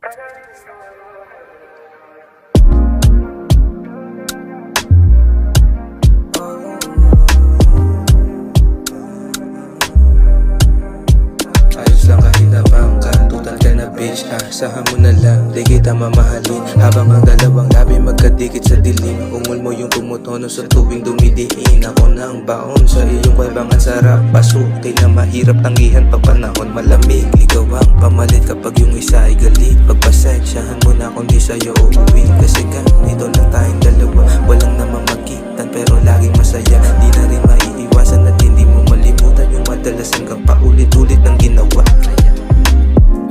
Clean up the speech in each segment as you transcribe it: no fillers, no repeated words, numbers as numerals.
Ayos lang kahit nabangkan, tutal ka na bitch. Sahan mo na lang, di kita mamahalin. Habang ang dalawang labi magkadikit sa dilim. Ungol mo yung tumutono sa tuwing dumidiin. Ako na ang baon sa iyong kaibangan. Sarap pasukin na mahirap tanggihan pag panahon malamig. Ikaw ang pamalit kapag yung isa ay galit. Pagpasensyahan mo na kung di sa'yo uuwi. Kasi ganito lang tayong dalawa, walang namamagitan pero laging masaya. Di na rin maiiwasan at hindi mo malimutan yung madalas hanggang paulit-ulit ng ginawa.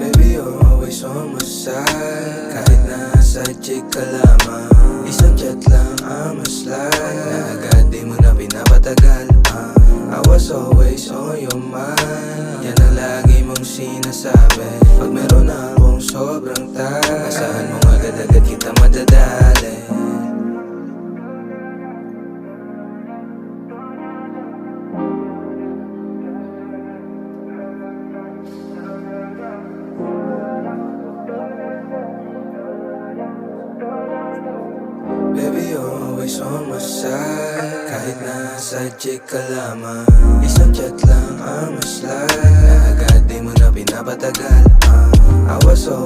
Baby, you're always on my side. Kahit nasa check ka lamang, isang chat lang ang maslide. Na agad di mo na pinapatagal. I was always on your mind. Yan ang lagi mong sinasabi. Pag meron na akong sobrang time, asahan mong agad-agad kita madadali. Baby, you're always on my side. Kahit nasa check ka lamang, isang chat lang ang maslide. Na agad di mo na pinapatagal. I was always